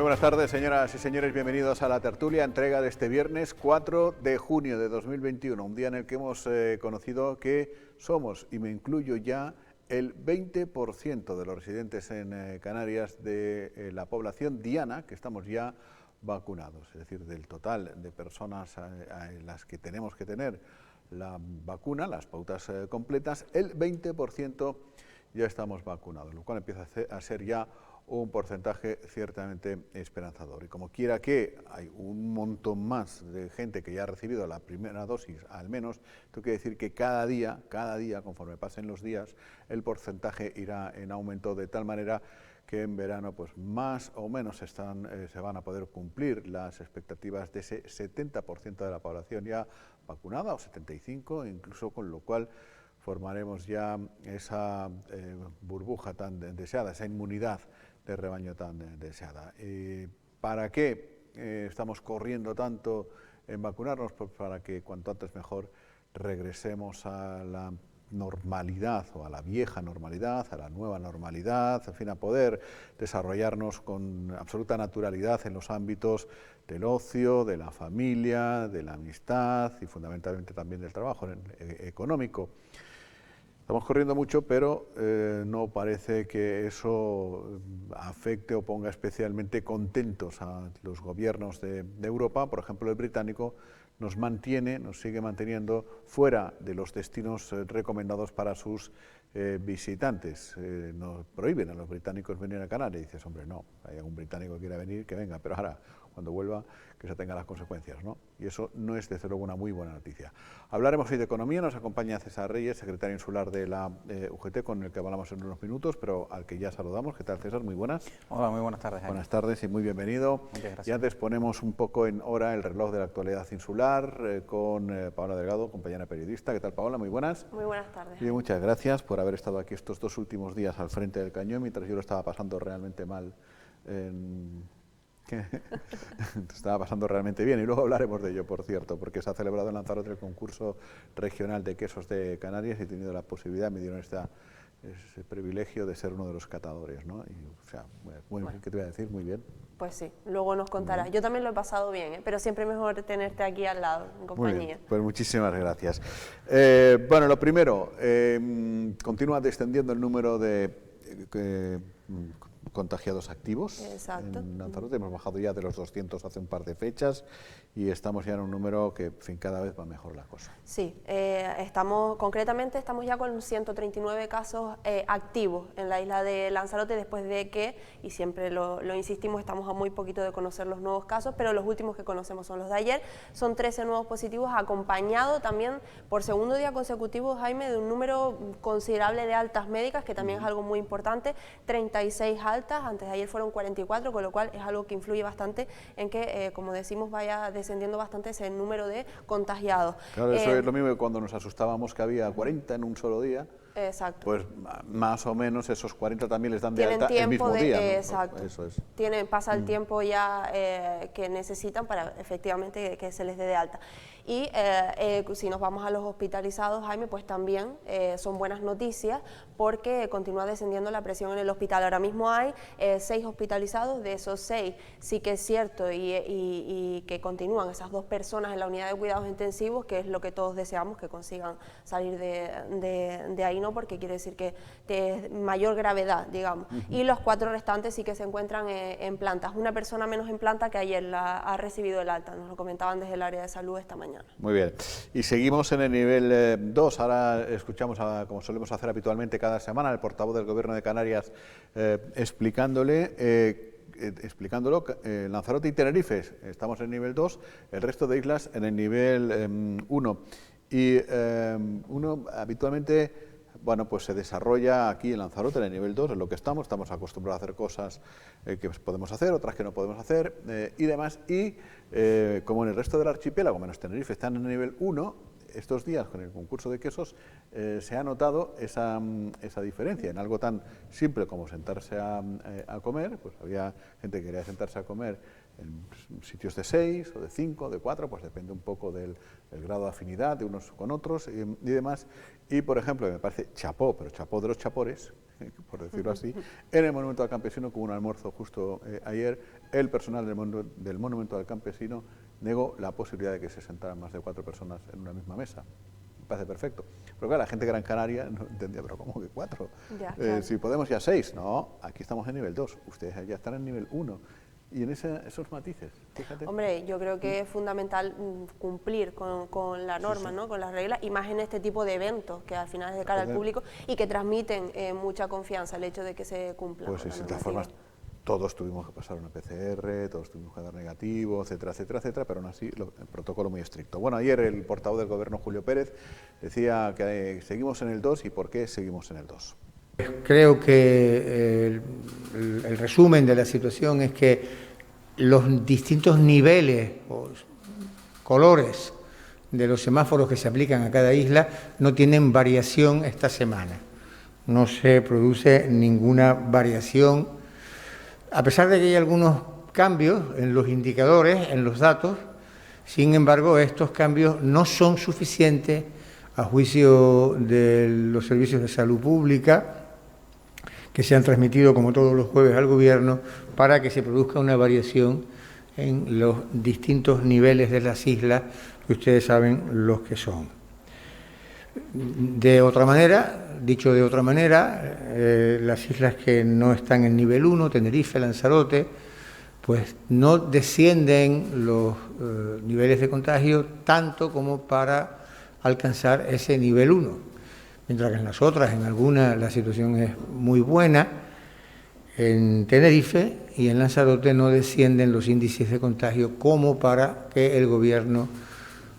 Muy buenas tardes, señoras y señores, bienvenidos a la tertulia, entrega de este viernes 4 de junio de 2021, un día en el que hemos conocido que somos, y me incluyo ya, el 20% de los residentes en Canarias de la población diana, que estamos ya vacunados, es decir, del total de personas a las que tenemos que tener la vacuna, las pautas completas, el 20% ya estamos vacunados, lo cual empieza a ser ya un porcentaje ciertamente esperanzador. Y como quiera que hay un montón más de gente que ya ha recibido la primera dosis, al menos, esto quiere decir que cada día, conforme pasen los días, el porcentaje irá en aumento de tal manera que en verano pues más o menos se van a poder cumplir las expectativas de ese 70% de la población ya vacunada, o 75%, incluso, con lo cual formaremos ya esa burbuja tan deseada, esa inmunidad de rebaño tan deseada. ¿Para qué estamos corriendo tanto en vacunarnos? Pues para que cuanto antes mejor regresemos a la normalidad, o a la vieja normalidad, a la nueva normalidad, en fin, a poder desarrollarnos con absoluta naturalidad en los ámbitos del ocio, de la familia, de la amistad y fundamentalmente también del trabajo económico. Estamos corriendo mucho, pero no parece que eso afecte o ponga especialmente contentos a los gobiernos de Europa. Por ejemplo, el británico nos sigue manteniendo fuera de los destinos recomendados para sus visitantes. Nos prohíben a los británicos venir a Canarias. Y dices, hombre, no, hay algún británico que quiera venir, que venga, pero ahora, cuando vuelva, que se tenga las consecuencias, ¿no? Y eso no es, desde luego, una muy buena noticia. Hablaremos hoy de economía, nos acompaña César Reyes, secretario insular de la UGT, con el que hablamos en unos minutos, pero al que ya saludamos. ¿Qué tal, César? Muy buenas. Hola, muy buenas tardes, Jaime. Buenas tardes y muy bienvenido. Muchas gracias. Y antes ponemos un poco en hora el reloj de la actualidad insular con Paola Delgado, compañera periodista. ¿Qué tal, Paola? Muy buenas. Muy buenas tardes. Bien, muchas gracias por haber estado aquí estos 2 últimos días al frente del cañón, mientras yo lo estaba pasando realmente mal. Estaba pasando realmente bien, y luego hablaremos de ello, por cierto, porque se ha celebrado en Lanzarote el concurso regional de quesos de Canarias y he tenido la posibilidad, me dieron ese privilegio de ser uno de los catadores, ¿no? Y, o sea, bueno, ¿qué te voy a decir? Muy bien. Pues sí, luego nos contarás. Yo también lo he pasado bien, pero siempre mejor tenerte aquí al lado, en compañía. Muy bien, pues muchísimas gracias. Bueno, lo primero, continúa descendiendo el número de contagiados activos. Exacto. En Lanzarote hemos bajado ya de los 200 hace un par de fechas y estamos ya en un número que, en fin, cada vez va mejor la cosa. Sí, concretamente estamos ya con 139 casos activos en la isla de Lanzarote, después de que, y siempre lo insistimos, estamos a muy poquito de conocer los nuevos casos, pero los últimos que conocemos son los de ayer. Son 13 nuevos positivos, acompañado también por segundo día consecutivo, Jaime, de un número considerable de altas médicas, que también es algo muy importante, 36 altas, antes de ayer fueron 44, con lo cual es algo que influye bastante en que, como decimos, vaya descendiendo bastante ese número de contagiados. Claro, eso es lo mismo que cuando nos asustábamos que había 40 en un solo día. Exacto. Pues más o menos esos 40 también les dan de alta el mismo día, ¿no? Exacto. Eso es. Pasa el tiempo ya que necesitan para efectivamente que se les dé de alta. Y si nos vamos a los hospitalizados, Jaime, pues también son buenas noticias porque continúa descendiendo la presión en el hospital. Ahora mismo hay 6 hospitalizados, de esos 6 sí que es cierto y que continúan esas 2 personas en la unidad de cuidados intensivos, que es lo que todos deseamos, que consigan salir de ahí, ¿no? Porque quiere decir que es mayor gravedad, digamos. Y los 4 restantes sí que se encuentran en plantas. Una persona menos en planta que ayer ha recibido el alta, nos lo comentaban desde el área de salud esta mañana. Muy bien. Y seguimos en el nivel 2. Ahora escuchamos, como solemos hacer habitualmente cada semana, al portavoz del Gobierno de Canarias explicándolo. Lanzarote y Tenerife estamos en el nivel 2, el resto de islas en el nivel 1. Y uno habitualmente, bueno, pues se desarrolla aquí en Lanzarote en el nivel 2, en lo que estamos acostumbrados a hacer cosas que podemos hacer, otras que no podemos hacer y demás. Y como en el resto del archipiélago, menos Tenerife, están en el nivel 1, estos días con el concurso de quesos se ha notado esa diferencia en algo tan simple como sentarse a comer. Pues había gente que quería sentarse a comer en sitios de 6 o de 5, de 4, pues depende un poco del grado de afinidad de unos con otros y demás. Y, por ejemplo, me parece chapó, pero chapó de los chapores, por decirlo así, en el Monumento al Campesino, con un almuerzo justo ayer, el personal del Monumento al Campesino negó la posibilidad de que se sentaran más de 4 personas en una misma mesa. Me parece perfecto. Pero claro, la gente de Gran Canaria no entendía, pero ¿cómo que 4? Ya, claro. Si podemos ya 6. No, aquí estamos en nivel 2, ustedes ya están en nivel 1. Y en esos matices, fíjate. Hombre, yo creo que es fundamental cumplir con la norma, sí, ¿no? Con las reglas, y más en este tipo de eventos que al final es de cara al público y que transmiten mucha confianza el hecho de que se cumpla. Pues sí, de todas formas, todos tuvimos que pasar una PCR, todos tuvimos que dar negativo, etcétera, etcétera, etcétera, pero aún así el protocolo muy estricto. Bueno, ayer el portavoz del Gobierno, Julio Pérez, decía que seguimos en el 2 y por qué seguimos en el 2. Creo que el resumen de la situación es que los distintos niveles o colores de los semáforos que se aplican a cada isla no tienen variación esta semana. No se produce ninguna variación, a pesar de que hay algunos cambios en los indicadores, en los datos. Sin embargo, estos cambios no son suficientes a juicio de los servicios de salud pública que se han transmitido como todos los jueves al Gobierno para que se produzca una variación en los distintos niveles de las islas, que ustedes saben los que son. De otra manera, dicho de otra manera, las islas que no están en nivel 1, Tenerife, Lanzarote, pues no descienden los niveles de contagio tanto como para alcanzar ese nivel 1. Mientras que en las otras, en algunas, la situación es muy buena. En Tenerife y en Lanzarote no descienden los índices de contagio como para que el Gobierno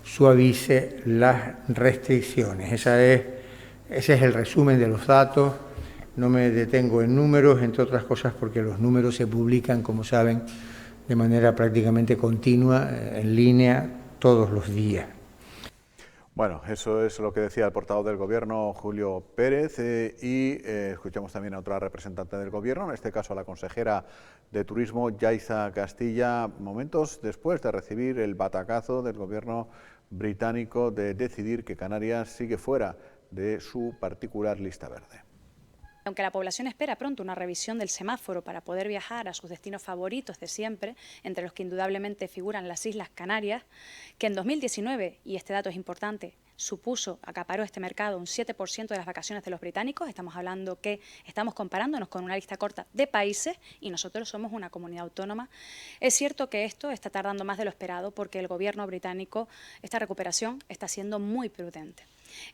suavice las restricciones. Ese es el resumen de los datos. No me detengo en números, entre otras cosas porque los números se publican, como saben, de manera prácticamente continua, en línea, todos los días. Bueno, eso es lo que decía el portavoz del Gobierno, Julio Pérez, y escuchamos también a otra representante del Gobierno, en este caso a la consejera de Turismo, Yaiza Castilla, momentos después de recibir el batacazo del Gobierno británico de decidir que Canarias sigue fuera de su particular lista verde. Aunque la población espera pronto una revisión del semáforo para poder viajar a sus destinos favoritos de siempre, entre los que indudablemente figuran las Islas Canarias, que en 2019, y este dato es importante, acaparó este mercado un 7% de las vacaciones de los británicos. Estamos hablando que estamos comparándonos con una lista corta de países y nosotros somos una comunidad autónoma. Es cierto que esto está tardando más de lo esperado porque el Gobierno británico, esta recuperación, está siendo muy prudente.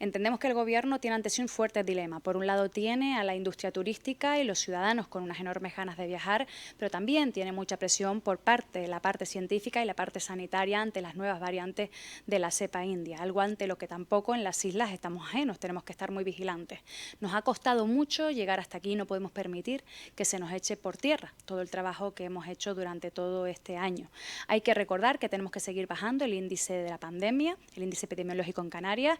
Entendemos que el Gobierno tiene ante sí un fuerte dilema. Por un lado tiene a la industria turística y los ciudadanos con unas enormes ganas de viajar, pero también tiene mucha presión por la parte científica y la parte sanitaria ante las nuevas variantes de la cepa india, algo ante lo que tampoco en las islas estamos ajenos, tenemos que estar muy vigilantes. Nos ha costado mucho llegar hasta aquí y no podemos permitir que se nos eche por tierra todo el trabajo que hemos hecho durante todo este año. Hay que recordar que tenemos que seguir bajando el índice de la pandemia, el índice epidemiológico en Canarias,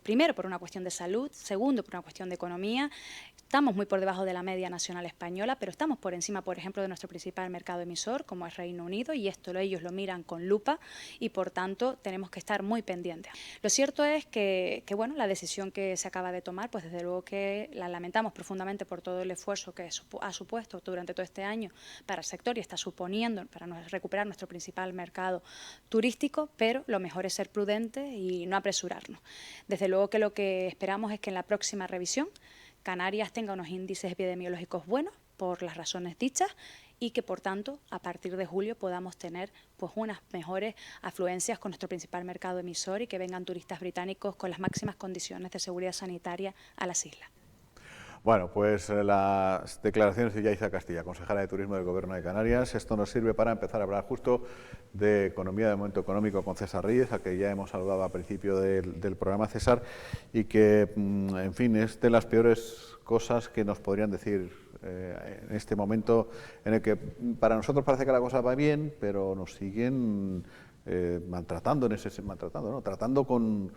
primero por una cuestión de salud, segundo por una cuestión de economía. Estamos muy por debajo de la media nacional española, pero estamos por encima, por ejemplo, de nuestro principal mercado emisor, como es Reino Unido, y esto ellos lo miran con lupa y, por tanto, tenemos que estar muy pendientes. Lo cierto es que bueno, la decisión que se acaba de tomar, pues desde luego que la lamentamos profundamente por todo el esfuerzo que ha supuesto durante todo este año para el sector y está suponiendo para recuperar nuestro principal mercado turístico, pero lo mejor es ser prudentes y no apresurarnos. Desde luego que lo que esperamos es que en la próxima revisión Canarias tenga unos índices epidemiológicos buenos por las razones dichas y que, por tanto, a partir de julio podamos tener pues unas mejores afluencias con nuestro principal mercado emisor y que vengan turistas británicos con las máximas condiciones de seguridad sanitaria a las islas. Bueno, pues las declaraciones de Yaiza Castilla, consejera de Turismo del Gobierno de Canarias. Esto nos sirve para empezar a hablar justo de economía, de momento económico, con César Reyes, a que ya hemos saludado al principio del programa, César, y que, en fin, es de las peores cosas que nos podrían decir en este momento en el que para nosotros parece que la cosa va bien, pero nos siguen tratando con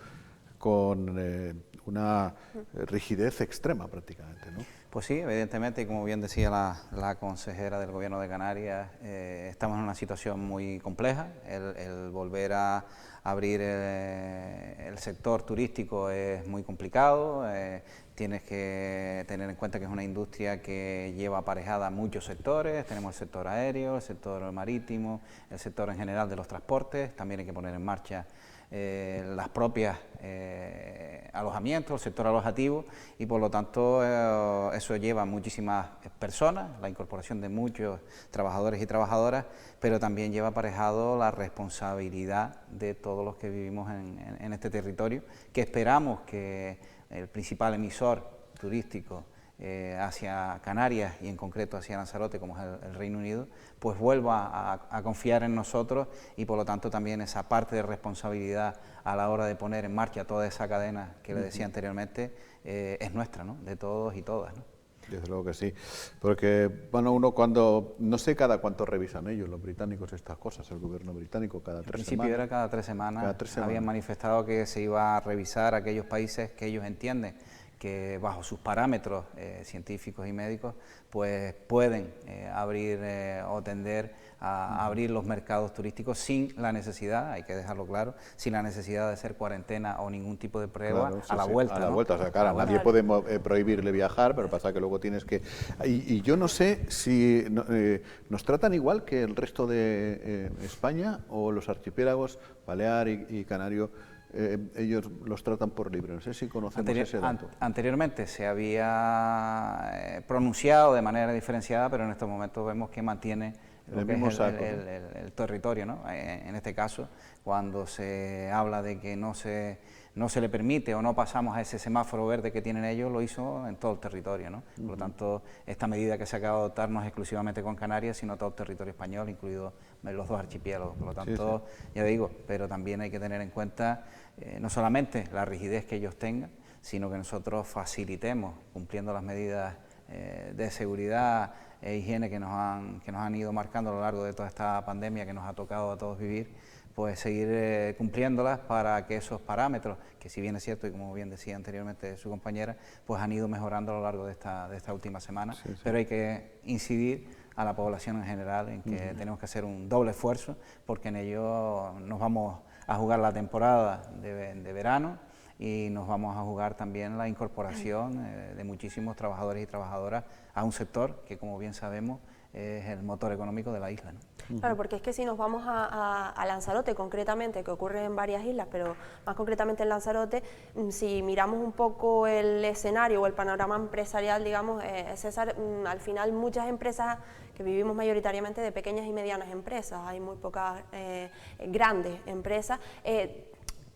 una rigidez extrema prácticamente, ¿no? Pues sí, evidentemente, y como bien decía la consejera del Gobierno de Canarias, estamos en una situación muy compleja. El volver a abrir el sector turístico es muy complicado. Tienes que tener en cuenta que es una industria que lleva aparejada muchos sectores. Tenemos el sector aéreo, el sector marítimo, el sector en general de los transportes. También hay que poner en marcha las propias alojamientos, el sector alojativo, y por lo tanto eso lleva muchísimas personas, la incorporación de muchos trabajadores y trabajadoras, pero también lleva aparejado la responsabilidad de todos los que vivimos en este territorio, que esperamos que el principal emisor turístico hacia Canarias y en concreto hacia Lanzarote, como es el Reino Unido, pues vuelva a confiar en nosotros, y por lo tanto también esa parte de responsabilidad a la hora de poner en marcha toda esa cadena que le decía anteriormente es nuestra, ¿no? De todos y todas, ¿no? Desde luego que sí, porque bueno, uno cuando, no sé cada cuánto revisan ellos, los británicos, estas cosas, el gobierno británico, cada 3 semanas. En principio era cada 3 semanas, Cada 3 semanas. Habían manifestado que se iba a revisar aquellos países que ellos entienden que bajo sus parámetros científicos y médicos pues pueden abrir o tender a abrir los mercados turísticos sin la necesidad, hay que dejarlo claro, sin la necesidad de hacer cuarentena o ningún tipo de prueba, Claro, sí, a la sí, vuelta. a la ¿no? vuelta, o sea, claro, nadie puede prohibirle viajar, pero pasa que luego tienes que... Y yo no sé si nos tratan igual que el resto de España, o los archipiélagos Balear y Canario, ellos los tratan por libre. No sé si conocemos ese dato. Anteriormente se había pronunciado de manera diferenciada, pero en estos momentos vemos que mantiene lo que es el territorio, ¿no? En este caso, cuando se habla de que no se le permite o no pasamos a ese semáforo verde que tienen ellos, lo hizo en todo el territorio, ¿no? Por lo tanto, esta medida que se acaba de adoptar no es exclusivamente con Canarias, sino todo el territorio español, incluidos los 2 archipiélagos. Por lo tanto, ya digo, pero también hay que tener en cuenta no solamente la rigidez que ellos tengan, sino que nosotros facilitemos, cumpliendo las medidas de seguridad e higiene que nos han ido marcando a lo largo de toda esta pandemia que nos ha tocado a todos vivir, pues seguir cumpliéndolas para que esos parámetros, que si bien es cierto y como bien decía anteriormente su compañera, pues han ido mejorando a lo largo de esta última semana, pero hay que incidir a la población en general en que tenemos que hacer un doble esfuerzo, porque en ello nos vamos a jugar la temporada de verano y nos vamos a jugar también la incorporación de muchísimos trabajadores y trabajadoras a un sector que, como bien sabemos, es el motor económico de la isla, ¿no? Claro, porque es que si nos vamos a Lanzarote concretamente, que ocurre en varias islas, pero más concretamente en Lanzarote, si miramos un poco el escenario o el panorama empresarial, digamos, César, al final muchas empresas que vivimos mayoritariamente de pequeñas y medianas empresas, hay muy pocas grandes empresas,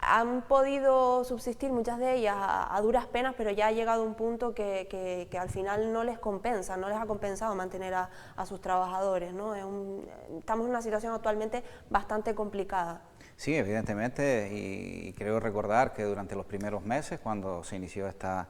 han podido subsistir muchas de ellas a duras penas, pero ya ha llegado un punto que al final no les compensa, no les ha compensado mantener a sus trabajadores, ¿no? Estamos en una situación actualmente bastante complicada. Sí, evidentemente, y creo recordar que durante los primeros meses, cuando se inició esta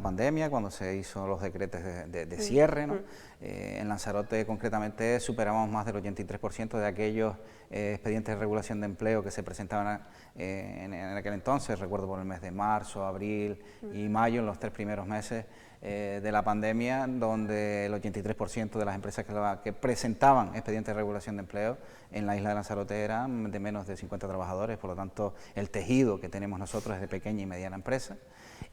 pandemia, cuando se hizo los decretos de cierre, ¿no? En Lanzarote concretamente superamos más del 83% de aquellos expedientes de regulación de empleo que se presentaban en aquel entonces, recuerdo por el mes de marzo, abril y mayo, en los 3 primeros meses de la pandemia, donde el 83% de las empresas que presentaban expedientes de regulación de empleo en la isla de Lanzarote eran de menos de 50 trabajadores, por lo tanto el tejido que tenemos nosotros es de pequeña y mediana empresa,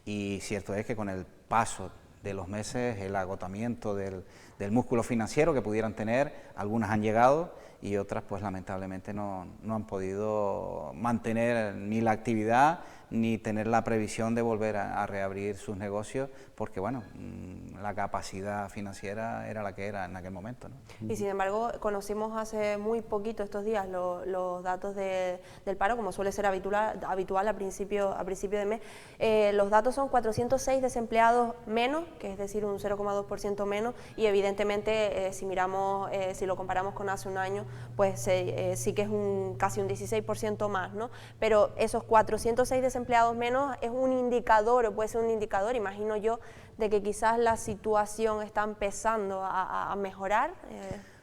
y cierto es que con el paso de los meses, el agotamiento del músculo financiero que pudieran tener, algunas han llegado y otras pues lamentablemente no han podido mantener ni la actividad ni tener la previsión de volver a reabrir sus negocios, porque bueno, la capacidad financiera era la que era en aquel momento, ¿no? Y sin embargo, conocimos hace muy poquito estos días los datos del paro, como suele ser habitual a principio de mes. Los datos son 406 desempleados menos, que es decir, un 0,2% menos, y evidentemente si miramos, si lo comparamos con hace un año, pues sí que es casi un 16% más, ¿no? Pero esos 406 desempleados menos es un indicador, o puede ser un indicador, imagino yo, de que quizás la situación está empezando a mejorar.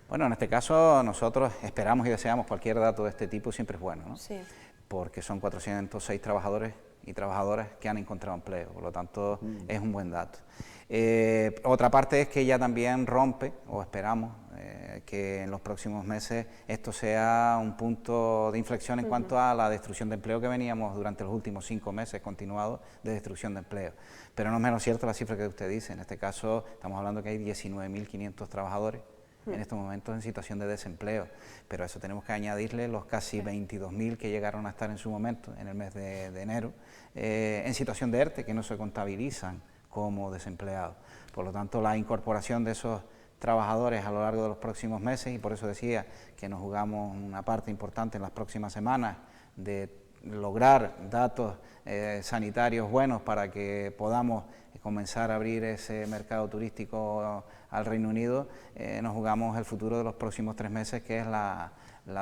Bueno, en este caso nosotros esperamos y deseamos cualquier dato de este tipo, siempre es bueno, ¿no? Sí. Porque son 406 trabajadores y trabajadoras que han encontrado empleo, por lo tanto es un buen dato. Otra parte es que ya también rompe, o esperamos, que en los próximos meses esto sea un punto de inflexión en cuanto a la destrucción de empleo que veníamos durante los últimos 5 meses continuados de destrucción de empleo. Pero no es menos cierto la cifra que usted dice, en este caso estamos hablando que hay 19.500 trabajadores en estos momentos en situación de desempleo, pero a eso tenemos que añadirle los casi 22.000 que llegaron a estar en su momento, en el mes de enero, en situación de ERTE, que no se contabilizan como desempleados. Por lo tanto, la incorporación de esos trabajadores a lo largo de los próximos meses, y por eso decía que nos jugamos una parte importante en las próximas semanas de lograr datos sanitarios buenos para que podamos comenzar a abrir ese mercado turístico al Reino Unido, nos jugamos el futuro de los próximos 3 meses, que es la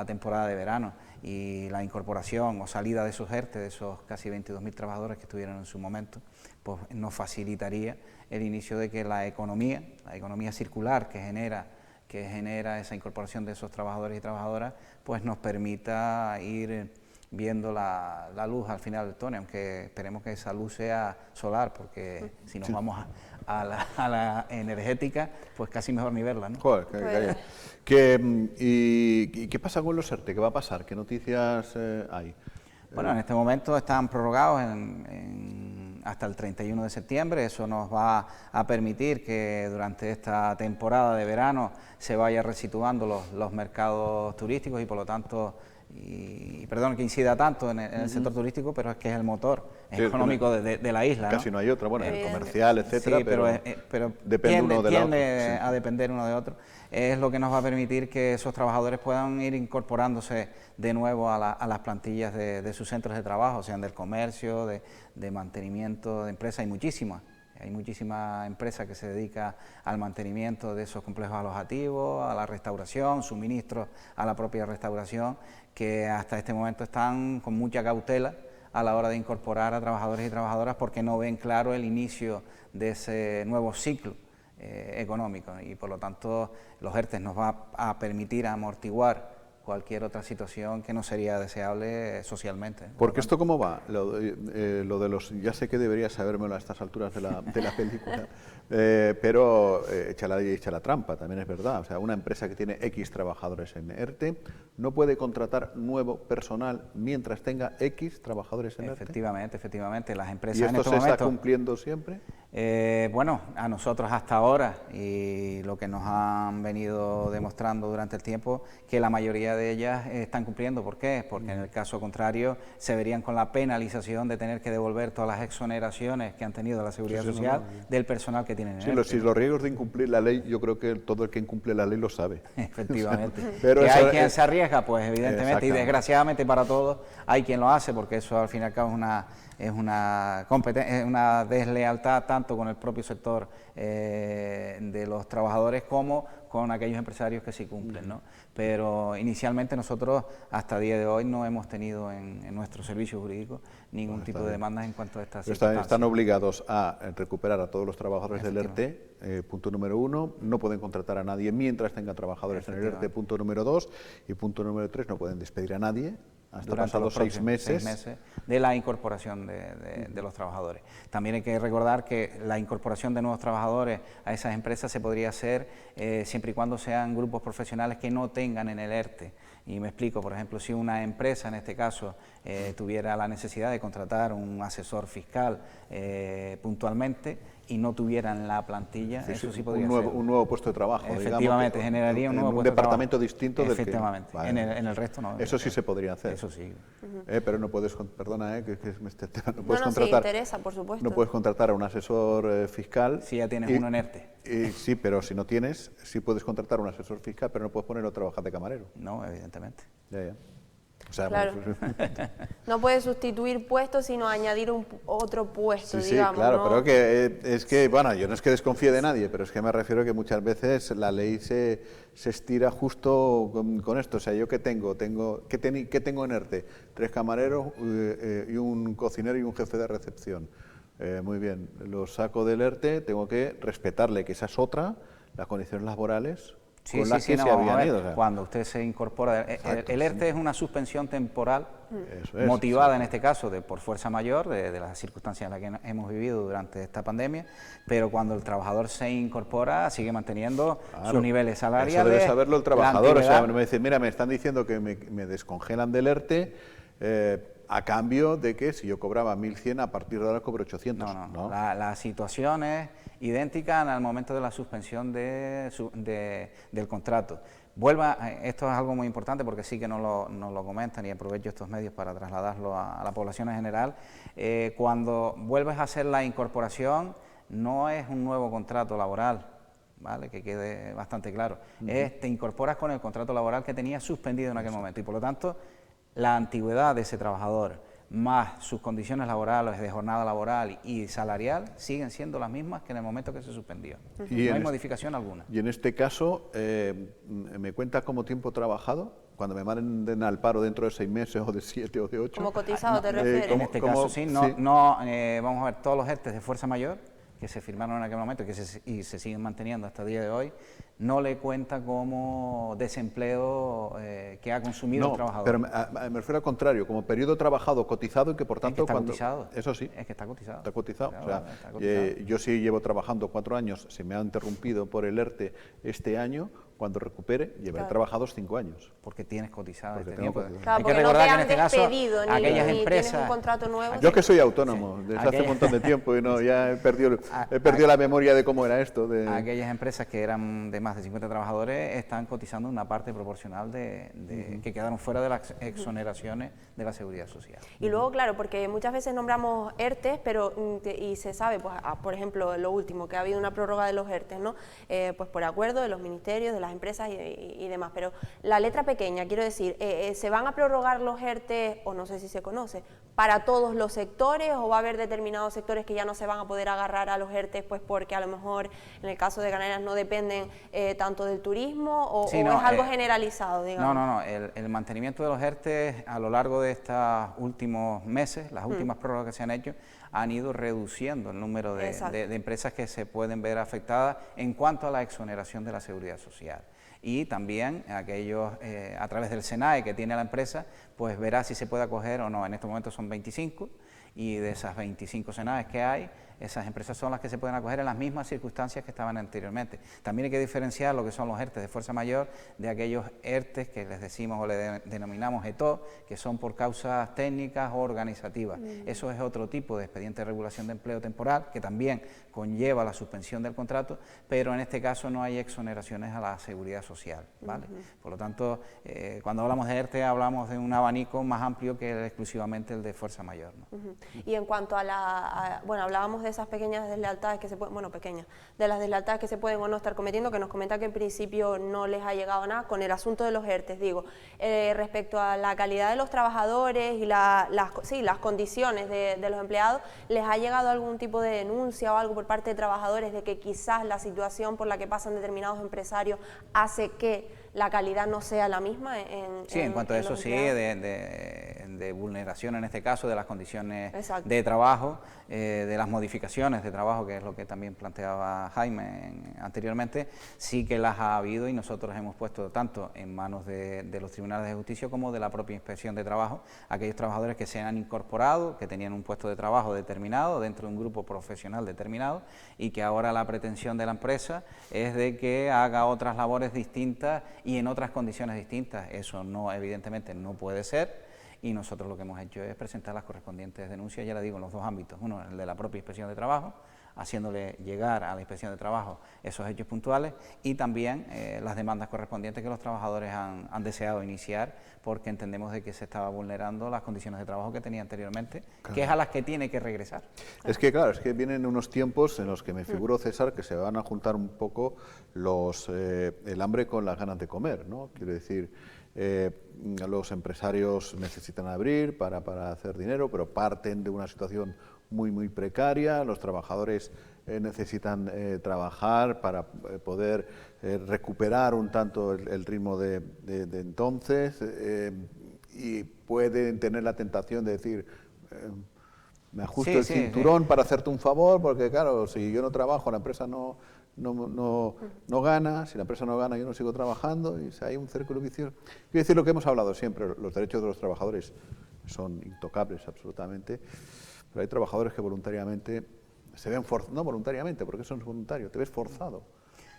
temporada de verano, y la incorporación o salida de esos ERTE, de esos casi 22.000 trabajadores que estuvieron en su momento, pues nos facilitaría el inicio de que la economía circular que genera esa incorporación de esos trabajadores y trabajadoras, pues nos permita ir viendo la luz al final del túnel, aunque esperemos que esa luz sea solar, porque si nos vamos a la energética, pues casi mejor ni verla, ¿no? Joder, ¿y qué pasa con los ERTE? ¿Qué va a pasar? ¿Qué noticias hay? Bueno, en este momento están prorrogados hasta el 31 de septiembre, eso nos va a permitir que durante esta temporada de verano se vaya resituando los mercados turísticos y por lo tanto, y perdón que incida tanto en el sector turístico, pero es que es el motor económico de la isla, ¿no? Casi no hay otra, bueno, el comercial, etcétera, sí, pero depende uno de la otra. Tiende a depender uno de otro. Es lo que nos va a permitir que esos trabajadores puedan ir incorporándose de nuevo a las plantillas de sus centros de trabajo, sean del comercio, de mantenimiento de empresas, hay muchísima empresa que se dedica al mantenimiento de esos complejos alojativos, a la restauración, suministros a la propia restauración, que hasta este momento están con mucha cautela a la hora de incorporar a trabajadores y trabajadoras porque no ven claro el inicio de ese nuevo ciclo económico, y por lo tanto los ERTE nos va a permitir amortiguar cualquier otra situación que no sería deseable socialmente. Porque esto cómo va, lo de los, ya sé que debería sabérmelo a estas alturas de la película, pero echa la trampa, también es verdad. O sea, una empresa que tiene X trabajadores en ERTE no puede contratar nuevo personal mientras tenga X trabajadores en ERTE. Efectivamente, las empresas ¿Y esto en estos se momentos, está cumpliendo siempre? Bueno, a nosotros hasta ahora, y lo que nos han venido demostrando durante el tiempo, que la mayoría de ellas están cumpliendo. ¿Por qué? Porque en el caso contrario se verían con la penalización de tener que devolver todas las exoneraciones que han tenido la Seguridad Social del personal que tienen en Sí, los riesgos de incumplir la ley, yo creo que todo el que incumple la ley lo sabe. Efectivamente. Pero ¿Que eso, hay quien se arriesga? Pues evidentemente, y desgraciadamente para todos hay quien lo hace, porque eso al fin y al cabo es una deslealtad tanto con el propio sector de los trabajadores como con aquellos empresarios que sí cumplen, ¿no? Pero inicialmente nosotros hasta el día de hoy no hemos tenido en nuestro servicio jurídico ningún tipo de demandas en cuanto a estas circunstancias. Están obligados a recuperar a todos los trabajadores del ERTE, punto número 1, no pueden contratar a nadie mientras tengan trabajadores en el ERTE, punto número 2, y punto número 3, no pueden despedir a nadie hasta pasados 6 meses de la incorporación de los trabajadores. También hay que recordar que la incorporación de nuevos trabajadores a esas empresas se podría hacer siempre y cuando sean grupos profesionales que no tengan en el ERTE. Y me explico, por ejemplo, si una empresa, en este caso, tuviera la necesidad de contratar un asesor fiscal puntualmente y no tuvieran la plantilla, eso sí podría ser. Un nuevo puesto de trabajo, efectivamente, digamos, generaría un nuevo puesto de trabajo. Un departamento distinto del que... Efectivamente, vale. En el resto no. Eso sí se podría hacer. Eso sí. Pero no puedes, perdona, no puedes contratar... sí interesa, por supuesto. No puedes contratar a un asesor fiscal... Si ya tienes uno en ERTE. Sí, pero si no tienes, sí puedes contratar a un asesor fiscal, pero no puedes ponerlo a trabajar de camarero. No, evidentemente. Ya. O sea, claro. No puede sustituir puestos, sino añadir otro puesto, digamos. Sí, claro, ¿no? pero es que, bueno, yo no es que desconfíe de nadie, pero es que me refiero a que muchas veces la ley se estira justo con esto. O sea, ¿yo qué tengo? ¿Qué tengo en ERTE? 3 camareros y un cocinero y un jefe de recepción. Muy bien, lo saco del ERTE, tengo que respetarle, que esa es otra, las condiciones laborales con las que se habían ido. O sea. Cuando usted se incorpora, el ERTE es una suspensión temporal Eso es, motivada en este caso por fuerza mayor, de las circunstancias en las que hemos vivido durante esta pandemia, pero cuando el trabajador se incorpora sigue manteniendo sus niveles salariales. Eso debe saberlo el trabajador, o sea, me dice, mira, me están diciendo que me descongelan del ERTE, a cambio de que si yo cobraba 1.100, a partir de ahora cobro 800. No. La situación es idéntica al momento de la suspensión del contrato. Esto es algo muy importante porque sí que no lo comentan y aprovecho estos medios para trasladarlo a la población en general. Cuando vuelves a hacer la incorporación, no es un nuevo contrato laboral, ¿vale? Que quede bastante claro. Te incorporas con el contrato laboral que tenías suspendido en aquel momento y por lo tanto la antigüedad de ese trabajador más sus condiciones laborales de jornada laboral y salarial siguen siendo las mismas que en el momento que se suspendió. No hay modificación alguna. Y en este caso, ¿me cuenta cómo tiempo trabajado? Cuando me manden al paro dentro de 6 meses o de 7 o de 8. ¿Como cotizado te refieres? En este caso sí, vamos a ver todos los ERTEs de fuerza mayor que se firmaron en aquel momento y se siguen manteniendo hasta el día de hoy, no le cuenta como desempleo que ha consumido el trabajador. Pero me refiero al contrario, como periodo trabajado, cotizado y que por tanto... Es que está cotizado. Eso sí. Es que está cotizado. Está cotizado. Claro, o sea, está cotizado. Yo sí llevo trabajando 4 años, se me ha interrumpido por el ERTE este año, cuando recupere, llevaré trabajados 5 años. Porque tienes cotizado porque este tiempo. Claro, hay que recordar que en este caso, aquellas ni empresas... tienes un contrato nuevo. Yo que soy autónomo desde hace un montón de tiempo y ya he perdido la memoria de cómo era esto. Aquellas empresas que eran de más de 50 trabajadores están cotizando una parte proporcional que quedaron fuera de las exoneraciones de la Seguridad Social. Y luego, claro, porque muchas veces nombramos ERTES, y se sabe, pues, por ejemplo, lo último, que ha habido una prórroga de los ERTES, ¿no? Pues por acuerdo de los ministerios, de las empresas y demás, pero la letra pequeña, quiero decir, ¿se van a prorrogar los ERTES, o no sé si se conoce, para todos los sectores, o va a haber determinados sectores que ya no se van a poder agarrar a los ERTES, pues porque a lo mejor en el caso de Canarias no dependen tanto del turismo, o es algo generalizado, digamos? No, el mantenimiento de los ERTES a lo largo de estos últimos meses, las últimas prórrogas que se han hecho, han ido reduciendo el número de empresas que se pueden ver afectadas en cuanto a la exoneración de la Seguridad Social. Y también aquellos, a través del SENAE que tiene la empresa, pues verá si se puede acoger o no. En estos momentos son 25 y de esas 25 SENAEs que hay, esas empresas son las que se pueden acoger en las mismas circunstancias que estaban anteriormente. También hay que diferenciar lo que son los ERTES de fuerza mayor de aquellos ERTES que les decimos o le denominamos ETO, que son por causas técnicas o organizativas. Eso es otro tipo de expediente de regulación de empleo temporal que también conlleva la suspensión del contrato, pero en este caso no hay exoneraciones a la Seguridad Social, ¿vale? Por lo tanto, cuando hablamos de ERTE hablamos de un abanico más amplio que exclusivamente el de fuerza mayor, ¿no? Y en cuanto a bueno, hablábamos de esas pequeñas deslealtades que se pueden, de las deslealtades que se pueden o no estar cometiendo, que nos comenta que en principio no les ha llegado nada, con el asunto de los ERTES, digo, respecto a la calidad de los trabajadores y las condiciones de los empleados, ¿les ha llegado algún tipo de denuncia o algo por parte de trabajadores de que quizás la situación por la que pasan determinados empresarios hace que la calidad no sea la misma? En cuanto a eso sí, de vulneración en este caso de las condiciones de trabajo, de las modificaciones de trabajo, que es lo que también planteaba Jaime anteriormente, sí que las ha habido y nosotros hemos puesto tanto en manos de los tribunales de justicia como de la propia Inspección de Trabajo, aquellos trabajadores que se han incorporado, que tenían un puesto de trabajo determinado dentro de un grupo profesional determinado y que ahora la pretensión de la empresa es de que haga otras labores distintas y en otras condiciones distintas. Eso no, evidentemente no puede ser, y nosotros lo que hemos hecho es presentar las correspondientes denuncias, ya le digo, en los dos ámbitos, uno el de la propia Inspección de Trabajo, haciéndole llegar a la Inspección de Trabajo esos hechos puntuales, y también las demandas correspondientes que los trabajadores han deseado iniciar, porque entendemos de que se estaba vulnerando las condiciones de trabajo que tenía anteriormente, que es a las que tiene que regresar. Es que claro, es que vienen unos tiempos en los que me figuro, César, que se van a juntar un poco el hambre con las ganas de comer, ¿no? Quiero decir, los empresarios necesitan abrir para hacer dinero, pero parten de una situación muy precaria, los trabajadores necesitan trabajar para poder recuperar un tanto el ritmo de entonces, y pueden tener la tentación de decir, me ajusto el cinturón para hacerte un favor, porque claro, si yo no trabajo, la empresa no no gana, si la empresa no gana yo no sigo trabajando, y hay un círculo vicioso. Quiero decir lo que hemos hablado siempre, los derechos de los trabajadores son intocables absolutamente, pero hay trabajadores que voluntariamente se ven forzados, no voluntariamente, porque eso no es voluntario, te ves forzado.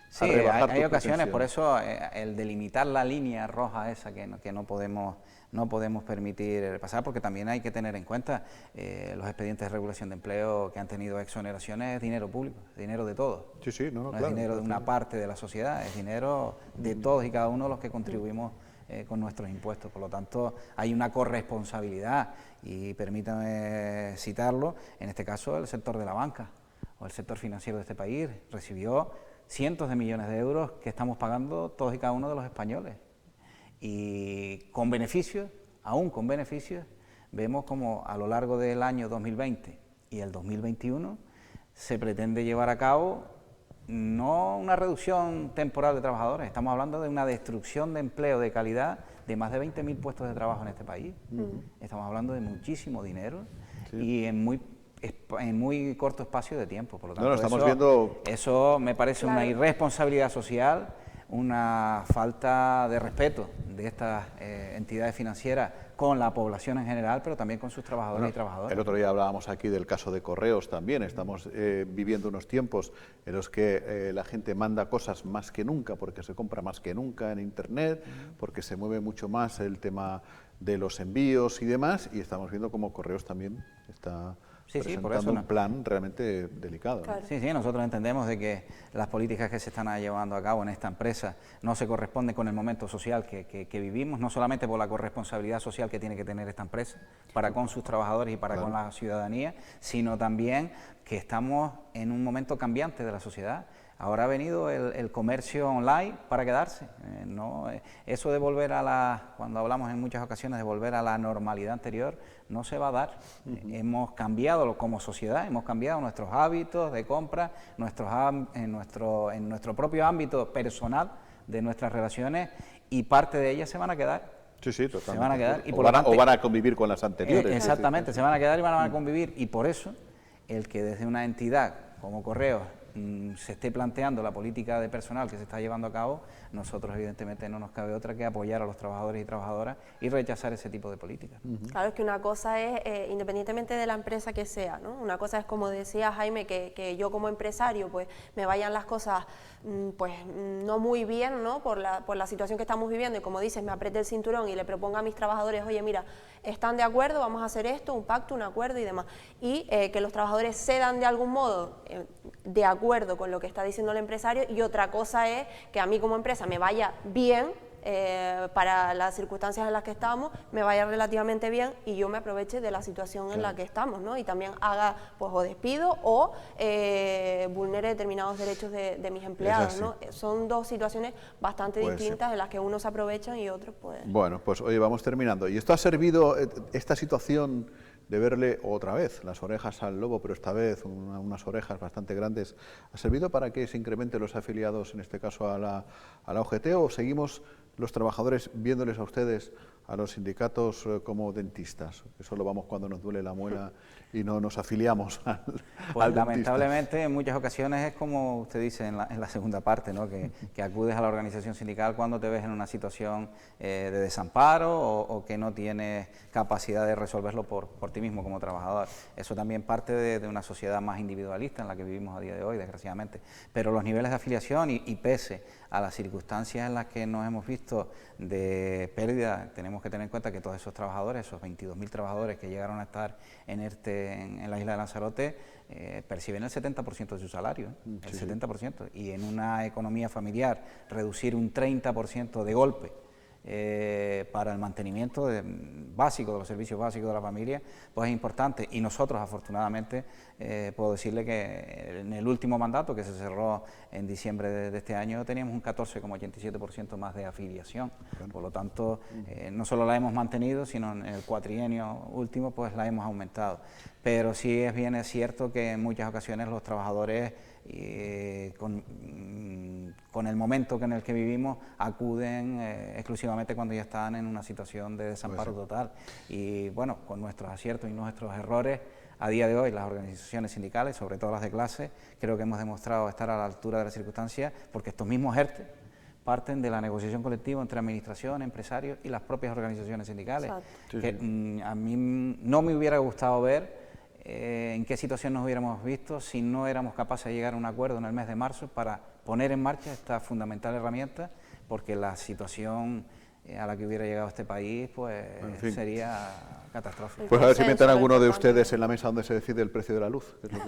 Sí, hay ocasiones, por eso el delimitar la línea roja esa que no podemos permitir pasar, porque también hay que tener en cuenta los expedientes de regulación de empleo que han tenido exoneraciones, es dinero público, es dinero de todos. Sí, sí, no, es dinero de una parte de la sociedad, es dinero de todos y cada uno de los que contribuimos con nuestros impuestos. Por lo tanto, hay una corresponsabilidad y permítame citarlo, en este caso el sector de la banca o el sector financiero de este país recibió cientos de millones de euros que estamos pagando todos y cada uno de los españoles. Y con beneficios, aún con beneficios, vemos como a lo largo del año 2020 y el 2021 se pretende llevar a cabo no una reducción temporal de trabajadores, estamos hablando de una destrucción de empleo de calidad de más de 20.000 puestos de trabajo en este país. Estamos hablando de muchísimo dinero y en muy corto espacio de tiempo. Por lo tanto, eso me parece una irresponsabilidad social, una falta de respeto de estas entidades financieras con la población en general, pero también con sus trabajadores y trabajadoras. El otro día hablábamos aquí del caso de Correos también. Estamos viviendo unos tiempos en los que la gente manda cosas más que nunca, porque se compra más que nunca en Internet, porque se mueve mucho más el tema de los envíos y demás, y estamos viendo cómo Correos también está presentando por eso, un plan realmente delicado. Claro. Sí, nosotros entendemos de que las políticas que se están llevando a cabo en esta empresa no se corresponden con el momento social que vivimos, no solamente por la corresponsabilidad social que tiene que tener esta empresa para con sus trabajadores y para con la ciudadanía, sino también que estamos en un momento cambiante de la sociedad. Ahora ha venido el comercio online para quedarse. Eso de volver cuando hablamos en muchas ocasiones de volver a la normalidad anterior, no se va a dar. Hemos cambiado como sociedad, hemos cambiado nuestros hábitos de compra, en nuestro propio ámbito personal de nuestras relaciones, y parte de ellas se van a quedar. Sí, totalmente. Se van a quedar. O van a convivir con las anteriores. Exactamente, se van a quedar y van a convivir. Y por eso, el que desde una entidad como Correos se esté planteando la política de personal que se está llevando a cabo, nosotros evidentemente no nos cabe otra que apoyar a los trabajadores y trabajadoras y rechazar ese tipo de políticas. Claro, es que una cosa es, independientemente de la empresa que sea, ¿no? Una cosa es, como decía Jaime, que yo como empresario pues me vayan las cosas pues no muy bien, ¿no? Por la situación que estamos viviendo, y como dices, me apriete el cinturón y le proponga a mis trabajadores, oye, mira, están de acuerdo, vamos a hacer esto, un pacto, un acuerdo y demás, y que los trabajadores cedan de algún modo de acuerdo con lo que está diciendo el empresario, y otra cosa es que a mí como empresa me vaya bien, para las circunstancias en las que estamos, me vaya relativamente bien y yo me aproveche de la situación en la que estamos, ¿no? Y también haga, pues, o despido o vulnere determinados derechos de mis empleados, ¿no? Son dos situaciones bastante distintas en las que unos se aprovechan y otros, pues... Bueno, pues oye, vamos terminando. ¿Y esto ha servido, esta situación de verle otra vez las orejas al lobo, pero esta vez unas orejas bastante grandes, ha servido para que se incrementen los afiliados, en este caso a la UGT, o seguimos los trabajadores viéndoles a ustedes, a los sindicatos, como dentistas, que solo vamos cuando nos duele la muela y no nos afiliamos al lamentablemente dentista? En muchas ocasiones es como usted dice en la segunda parte, ¿no? que acudes a la organización sindical cuando te ves en una situación de desamparo o que no tienes capacidad de resolverlo por ti mismo como trabajador. Eso también parte de una sociedad más individualista en la que vivimos a día de hoy, desgraciadamente. Pero los niveles de afiliación y pese a las circunstancias en las que nos hemos visto de pérdida, tenemos que tener en cuenta que todos esos trabajadores, esos 22.000 trabajadores que llegaron a estar en la isla de Lanzarote, perciben el 70% de su salario, el 70%, y en una economía familiar reducir un 30% de golpe para el mantenimiento básico de los servicios básicos de la familia, pues es importante. Y nosotros, afortunadamente, puedo decirle que en el último mandato, que se cerró en diciembre de este año, teníamos un 14,87% más de afiliación. Por lo tanto, no solo la hemos mantenido, sino en el cuatrienio último pues la hemos aumentado. Pero sí es bien cierto que en muchas ocasiones los trabajadores, con el momento en el que vivimos, acuden exclusivamente cuando ya están en una situación de desamparo total. Y bueno, con nuestros aciertos y nuestros errores, a día de hoy las organizaciones sindicales, sobre todo las de clase, creo que hemos demostrado estar a la altura de las circunstancias, porque estos mismos ERTE parten de la negociación colectiva entre administración, empresarios y las propias organizaciones sindicales. Que, a mí no me hubiera gustado ver en qué situación nos hubiéramos visto si no éramos capaces de llegar a un acuerdo en el mes de marzo para poner en marcha esta fundamental herramienta, porque la situación a la que hubiera llegado este país pues sería catastrófica. Pues a ver si metan alguno de ustedes en la mesa donde se decide el precio de la luz, que es lo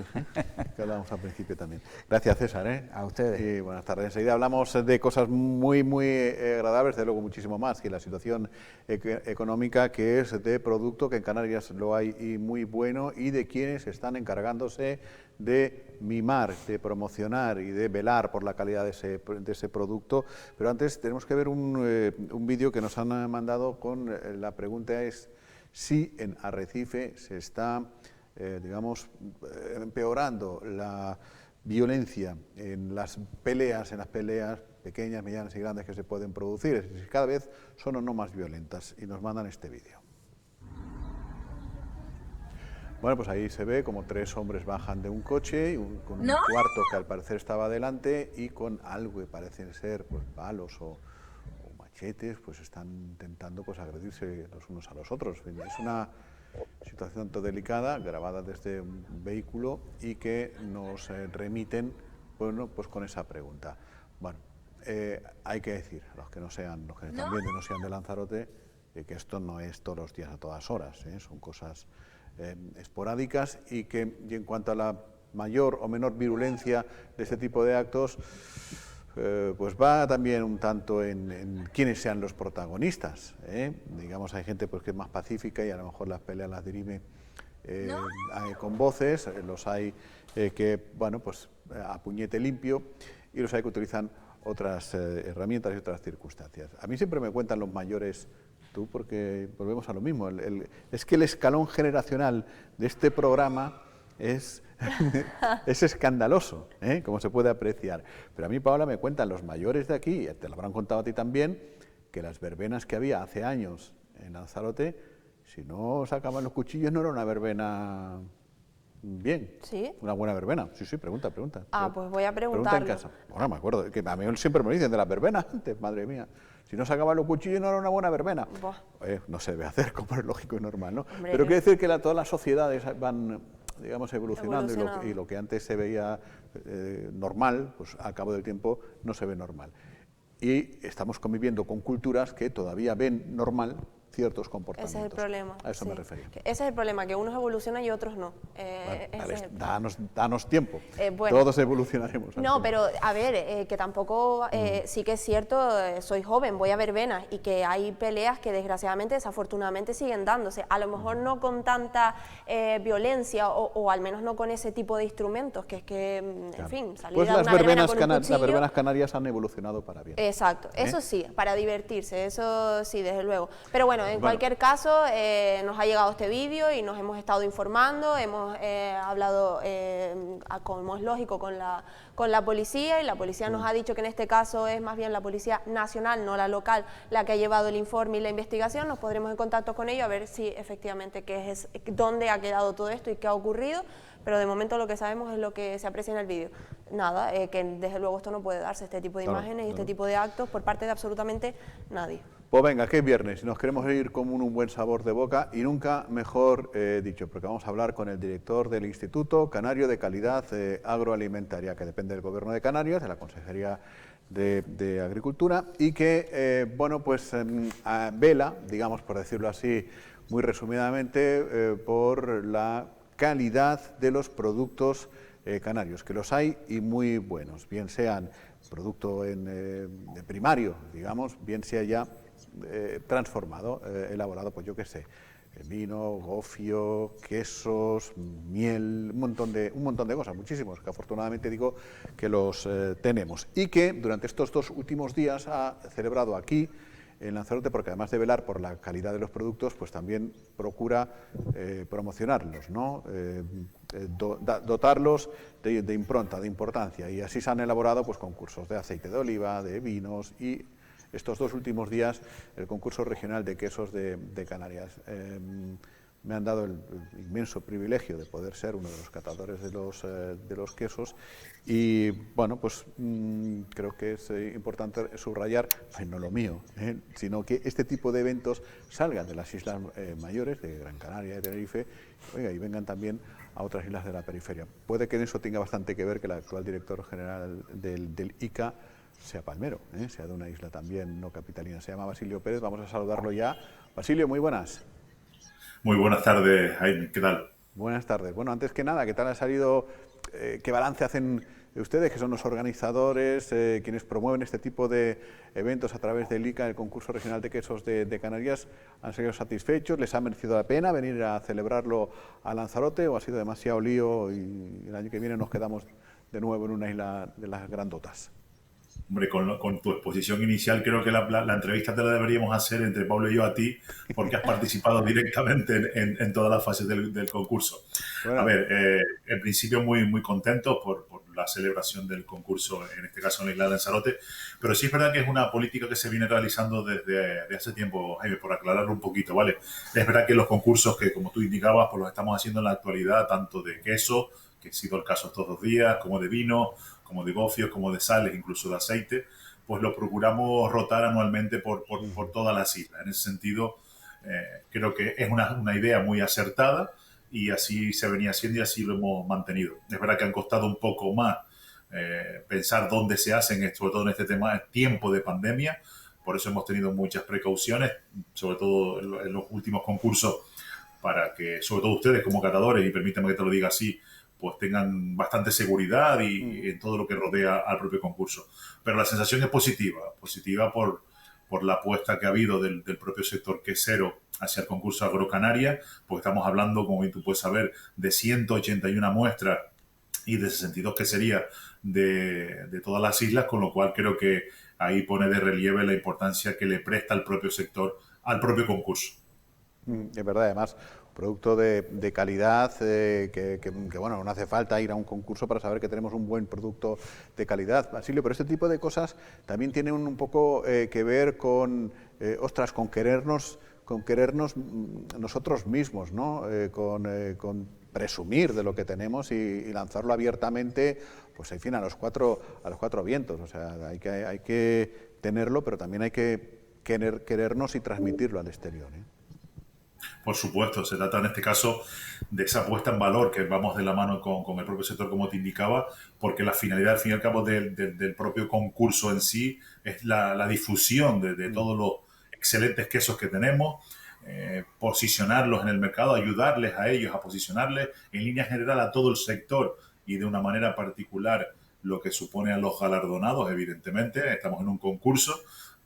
que hablábamos al principio también. Gracias, César. A ustedes. Y buenas tardes. Enseguida hablamos de cosas muy agradables, de luego muchísimo más, que la situación económica que es de producto, que en Canarias lo hay y muy bueno, y de quienes están encargándose de mimar, de promocionar y de velar por la calidad de ese producto. Pero antes tenemos que ver un vídeo que nos han mandado con la pregunta es si en Arrecife se está, digamos, empeorando la violencia en las peleas pequeñas, medianas y grandes que se pueden producir, es decir, cada vez son o no más violentas, y nos mandan este vídeo. Bueno, pues ahí se ve como 3 hombres bajan de un coche, con un cuarto que al parecer estaba delante, y con algo que parecen ser pues, palos o machetes, pues están intentando pues, agredirse los unos a los otros. Es una situación tanto delicada, grabada desde un vehículo, y que nos remiten, bueno, pues con esa pregunta. Bueno, hay que decir, a los que están viendo y no sean de Lanzarote, que esto no es todos los días a todas horas, son cosas esporádicas, y en cuanto a la mayor o menor virulencia de este tipo de actos, pues va también un tanto en quiénes sean los protagonistas. Digamos, hay gente pues que es más pacífica y a lo mejor las peleas las dirime con voces, los hay que, bueno, pues a puñete limpio, y los hay que utilizan otras herramientas y otras circunstancias. A mí siempre me cuentan los mayores, porque volvemos a lo mismo, es que el escalón generacional de este programa es escandaloso, como se puede apreciar. Pero a mí, Paola, me cuentan los mayores de aquí, te lo habrán contado a ti también, que las verbenas que había hace años en Lanzarote, si no sacaban los cuchillos no era una verbena bien. ¿Sí? Una buena verbena. Sí, pregunta. Pues voy a preguntarlo. Pregunta en casa. Bueno, me acuerdo, que a mí siempre me dicen de las verbenas antes, madre mía. Si no sacaban los cuchillos no era una buena verbena. No se debe hacer como es lógico y normal, ¿no? Hombre, pero quiere decir que todas las sociedades van, digamos, evolucionando. Y lo que antes se veía normal, pues al cabo del tiempo no se ve normal. Y estamos conviviendo con culturas que todavía ven normal ciertos comportamientos. Ese es el problema. A eso me refería. Ese es el problema, que unos evolucionan y otros no. Danos tiempo. Todos evolucionaremos. No, pero a ver, que tampoco, sí que es cierto, soy joven, voy a verbenas, y que hay peleas que desgraciadamente, desafortunadamente siguen dándose. A lo mejor no con tanta violencia, o al menos no con ese tipo de instrumentos, que es que, en fin, salir pues a una verbena con un cuchillo. Las verbenas canarias han evolucionado para bien. Exacto, eso sí, para divertirse, eso sí, desde luego. Pero bueno, en cualquier caso, nos ha llegado este vídeo y nos hemos estado informando, hemos hablado, como es lógico, con la policía, y la policía nos ha dicho que en este caso es más bien la Policía Nacional, no la local, la que ha llevado el informe y la investigación. Nos pondremos en contacto con ellos a ver si efectivamente dónde ha quedado todo esto y qué ha ocurrido, pero de momento lo que sabemos es lo que se aprecia en el vídeo. Nada, que desde luego esto no puede darse, este tipo de imágenes y este tipo de actos por parte de absolutamente nadie. Pues venga, que es viernes, nos queremos ir con un buen sabor de boca, y nunca mejor dicho, porque vamos a hablar con el director del Instituto Canario de Calidad Agroalimentaria, que depende del Gobierno de Canarias, de la Consejería de Agricultura, y que, bueno, pues vela, digamos, por decirlo así, muy resumidamente, por la calidad de los productos canarios, que los hay y muy buenos, bien sean producto de primario, digamos, bien sea ya transformado, elaborado, pues yo qué sé, vino, gofio, quesos, miel, un montón de cosas, muchísimos, que afortunadamente digo que los tenemos, y que durante estos 2 últimos días ha celebrado aquí en Lanzarote, porque además de velar por la calidad de los productos, pues también procura promocionarlos, ¿no? Dotarlos de impronta, de importancia, y así se han elaborado pues concursos de aceite de oliva, de vinos, y estos 2 últimos días el concurso regional de quesos de Canarias. me han dado el inmenso privilegio de poder ser uno de los catadores de los quesos y, bueno, pues creo que es importante subrayar, no lo mío, sino que este tipo de eventos salgan de las islas mayores, de Gran Canaria, de Tenerife, y vengan también a otras islas de la periferia. Puede que en eso tenga bastante que ver que el actual director general del ICA sea palmero, sea de una isla también no capitalina. Se llama Basilio Pérez, vamos a saludarlo ya. Basilio, muy buenas. Muy buenas tardes, Jaime, ¿qué tal? Buenas tardes. Bueno, antes que nada, ¿qué tal ha salido, qué balance hacen ustedes, que son los organizadores, quienes promueven este tipo de eventos a través del ICA, el concurso regional de quesos de Canarias? ¿Han salido satisfechos? ¿Les ha merecido la pena venir a celebrarlo a Lanzarote o ha sido demasiado lío y el año que viene nos quedamos de nuevo en una isla de las grandotas? Hombre, con tu exposición inicial creo que la entrevista te la deberíamos hacer entre Pablo y yo a ti, porque has participado directamente en todas las fases del concurso. Bueno. A ver, en principio muy contentos por la celebración del concurso, en este caso en la isla de Lanzarote, pero sí es verdad que es una política que se viene realizando desde hace tiempo, Jaime, por aclararlo un poquito, ¿vale? Es verdad que los concursos que, como tú indicabas, pues los estamos haciendo en la actualidad, tanto de queso, que ha sido el caso estos 2 días, como de vino, como de gofios, como de sales, incluso de aceite, pues lo procuramos rotar anualmente por todas las islas. En ese sentido, creo que es una idea muy acertada y así se venía haciendo y así lo hemos mantenido. Es verdad que han costado un poco más pensar dónde se hacen, sobre todo en este tema, tiempo de pandemia, por eso hemos tenido muchas precauciones, sobre todo en los últimos concursos, para que, sobre todo ustedes como catadores, y permítame que te lo diga así, pues tengan bastante seguridad y en todo lo que rodea al propio concurso. Pero la sensación es positiva por la apuesta que ha habido del propio sector quesero hacia el concurso Agrocanaria, pues estamos hablando, como tú puedes saber, de 181 muestras y de 62 queserías de todas las islas, con lo cual creo que ahí pone de relieve la importancia que le presta el propio sector al propio concurso. Es verdad, además, producto de calidad, que bueno, no hace falta ir a un concurso para saber que tenemos un buen producto de calidad, Basilio, pero este tipo de cosas también tienen un poco que ver con, con querernos nosotros mismos, ¿no? Con presumir de lo que tenemos y lanzarlo abiertamente, pues en fin, a los cuatro vientos. O sea, hay que tenerlo, pero también hay que querernos y transmitirlo al exterior, ¿eh? Por supuesto, se trata en este caso de esa puesta en valor que vamos de la mano con el propio sector, como te indicaba, porque la finalidad, al fin y al cabo, del propio concurso en sí es la difusión de todos los excelentes quesos que tenemos, posicionarlos en el mercado, ayudarles a ellos a posicionarles en línea general a todo el sector y de una manera particular lo que supone a los galardonados, evidentemente. Estamos en un concurso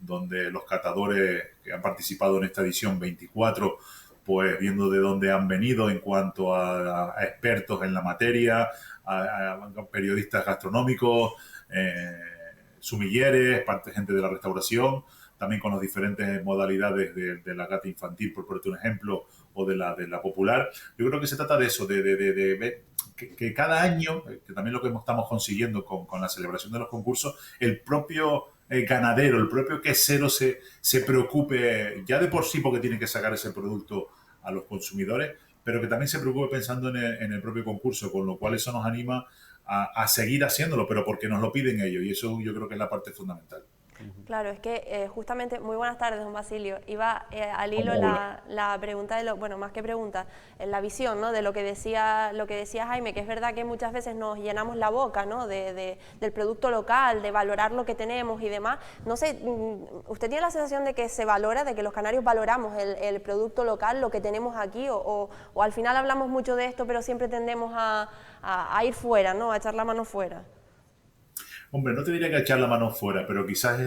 donde los catadores que han participado en esta edición 24, pues viendo de dónde han venido en cuanto a expertos en la materia, a periodistas gastronómicos, sumilleres, gente de la restauración, también con las diferentes modalidades de la cata infantil, por ponerte un ejemplo, o de la popular. Yo creo que se trata de eso, de ver que cada año, que también lo que estamos consiguiendo con la celebración de los concursos, el propio ganadero, el propio quesero se preocupe ya de por sí porque tiene que sacar ese producto a los consumidores, pero que también se preocupe pensando en el propio concurso, con lo cual eso nos anima a seguir haciéndolo, pero porque nos lo piden ellos, y eso yo creo que es la parte fundamental. Claro, es que justamente, muy buenas tardes, don Basilio, iba al hilo la pregunta de bueno, más que pregunta, la visión, ¿no? De lo que decía Jaime, que es verdad que muchas veces nos llenamos la boca, ¿no? del producto local, de valorar lo que tenemos y demás. No sé, ¿usted tiene la sensación de que se valora, de que los canarios valoramos el producto local, lo que tenemos aquí, o al final hablamos mucho de esto, pero siempre tendemos a ir fuera, ¿no? A echar la mano fuera? Hombre, no te diría que echar la mano fuera, pero quizás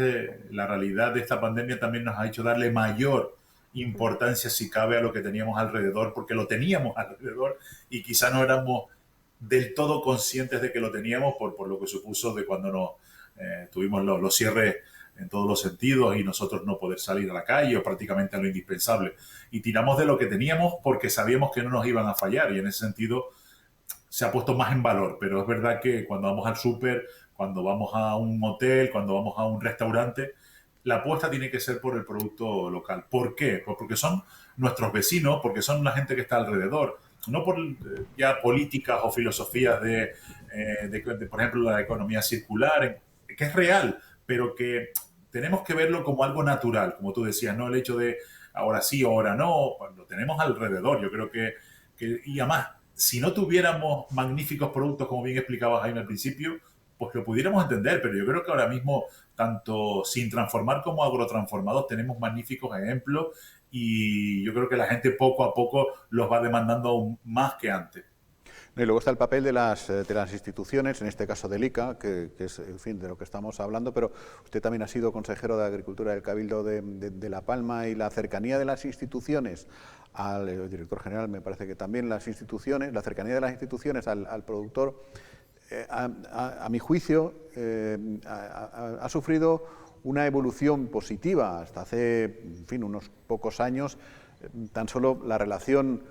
la realidad de esta pandemia también nos ha hecho darle mayor importancia, si cabe, a lo que teníamos alrededor, porque lo teníamos alrededor y quizás no éramos del todo conscientes de que lo teníamos por lo que supuso de cuando tuvimos los cierres en todos los sentidos y nosotros no poder salir a la calle o prácticamente a lo indispensable. Y tiramos de lo que teníamos porque sabíamos que no nos iban a fallar, y en ese sentido se ha puesto más en valor. Pero es verdad que cuando vamos al súper, cuando vamos a un hotel, cuando vamos a un restaurante, la apuesta tiene que ser por el producto local. ¿Por qué? Pues porque son nuestros vecinos, porque son la gente que está alrededor, no por ya políticas o filosofías de, por ejemplo, la economía circular, que es real, pero que tenemos que verlo como algo natural, como tú decías, no el hecho de ahora sí, ahora no, lo tenemos alrededor. Yo creo que y además, si no tuviéramos magníficos productos, como bien explicaba Jaime al principio, pues lo pudiéramos entender, pero yo creo que ahora mismo, tanto sin transformar como agrotransformados, tenemos magníficos ejemplos y yo creo que la gente poco a poco los va demandando aún más que antes. Y luego está el papel de las instituciones, en este caso del ICA, que es, en fin, de lo que estamos hablando, pero usted también ha sido consejero de Agricultura del Cabildo de La Palma, y la cercanía de las instituciones al director general, me parece que también las instituciones, la cercanía de las instituciones al productor, a mi juicio, ha sufrido una evolución positiva. Hasta hace, en fin, unos pocos años, tan solo la relación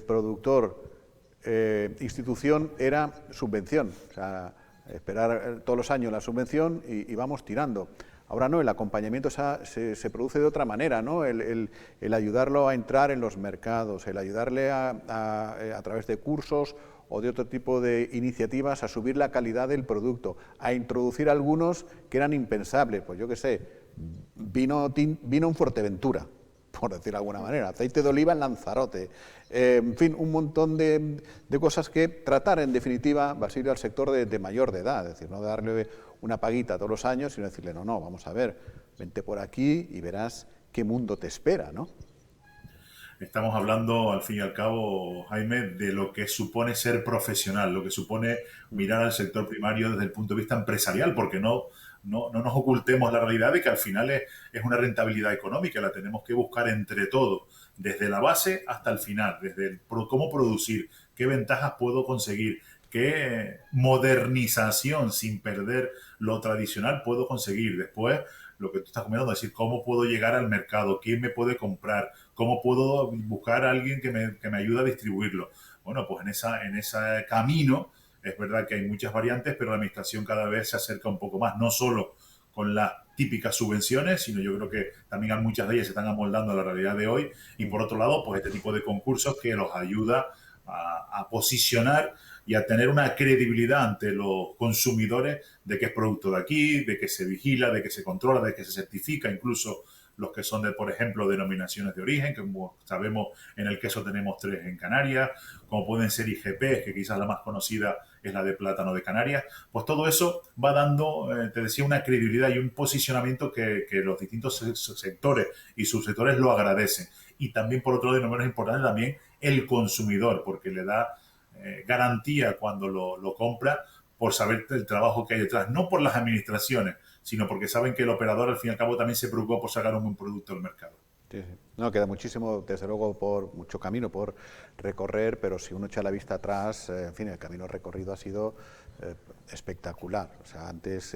productor-institución era subvención, o sea, esperar todos los años la subvención y vamos tirando. Ahora no, el acompañamiento se produce de otra manera, ¿no? El ayudarlo a entrar en los mercados, el ayudarle a través de cursos o de otro tipo de iniciativas a subir la calidad del producto, a introducir algunos que eran impensables, pues yo qué sé, vino en Fuerteventura, por decir de alguna manera, aceite de oliva en Lanzarote, en fin, un montón de cosas que tratar, en definitiva, Basilio, al sector de mayor de edad, es decir, no darle una paguita todos los años, sino decirle, no, vamos a ver, vente por aquí y verás qué mundo te espera, ¿no? Estamos hablando, al fin y al cabo, Jaime, de lo que supone ser profesional, lo que supone mirar al sector primario desde el punto de vista empresarial, porque no nos ocultemos la realidad de que al final es una rentabilidad económica, la tenemos que buscar entre todos, desde la base hasta el final, desde cómo producir, qué ventajas puedo conseguir, qué modernización sin perder lo tradicional puedo conseguir. Después, lo que tú estás comentando, es decir, cómo puedo llegar al mercado, quién me puede comprar, cómo puedo buscar a alguien que me ayude a distribuirlo. Bueno, pues en ese camino es verdad que hay muchas variantes, pero la administración cada vez se acerca un poco más, no solo con las típicas subvenciones, sino yo creo que también muchas de ellas se están amoldando a la realidad de hoy, y por otro lado, pues este tipo de concursos que los ayuda a posicionar y a tener una credibilidad ante los consumidores de que es producto de aquí, de que se vigila, de que se controla, de que se certifica, incluso los que son de, por ejemplo, denominaciones de origen, que como sabemos en el queso tenemos 3 en Canarias, como pueden ser IGP, que quizás la más conocida es la de plátano de Canarias. Pues todo eso va dando, te decía, una credibilidad y un posicionamiento que los distintos sectores y subsectores lo agradecen. Y también, por otro lado, y no menos importante, también el consumidor, porque le da garantía cuando lo compra por saber el trabajo que hay detrás, no por las administraciones, sino porque saben que el operador al fin y al cabo también se preocupa por sacar un buen producto al mercado. Sí. No, queda muchísimo, desde luego, mucho camino por recorrer, pero si uno echa la vista atrás, en fin, el camino recorrido ha sido espectacular. O sea, antes,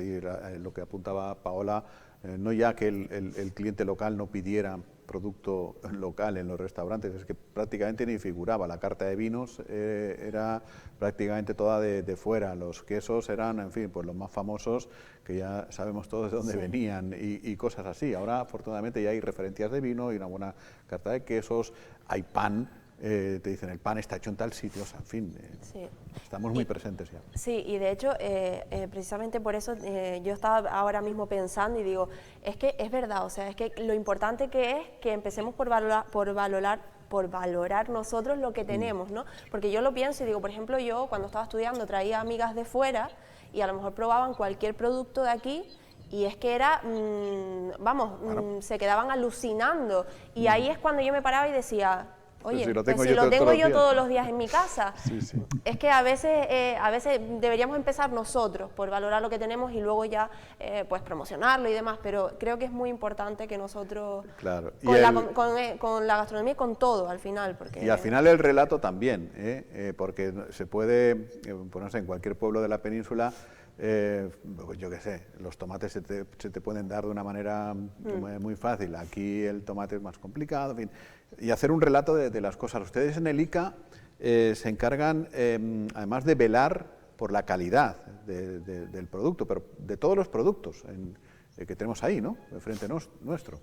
lo que apuntaba Paola, no ya que el cliente local no pidiera producto local en los restaurantes, es que prácticamente ni figuraba. La carta de vinos era prácticamente toda de fuera, los quesos eran, en fin, pues los más famosos, que ya sabemos todos de dónde venían y cosas así. Ahora, afortunadamente, ya hay referencias de vino y una buena carta de quesos, hay pan, te dicen el pan está hecho en tal sitio, o sea, en fin, sí. Estamos muy presentes ya. Sí, y de hecho, precisamente por eso yo estaba ahora mismo pensando y digo, es que es verdad, o sea, es que lo importante que es que empecemos por valorar nosotros lo que tenemos, ¿no? Porque yo lo pienso y digo, por ejemplo, yo cuando estaba estudiando traía amigas de fuera y a lo mejor probaban cualquier producto de aquí y es que era, se quedaban alucinando y ahí es cuando yo me paraba y decía, oye, si lo tengo yo todos los días en mi casa. Sí, sí. Es que a veces deberíamos empezar nosotros por valorar lo que tenemos y luego ya pues promocionarlo y demás, pero creo que es muy importante que nosotros, claro. Con la gastronomía y con todo al final. Porque... Y al final el relato también, porque se puede, pues no sé, en cualquier pueblo de la península, yo qué sé, los tomates se te pueden dar de una manera muy fácil. Aquí el tomate es más complicado, en fin. Y hacer un relato de las cosas. Ustedes en el ICA se encargan, además de velar por la calidad del producto, pero de todos los productos que tenemos ahí, ¿no? Enfrente nuestro.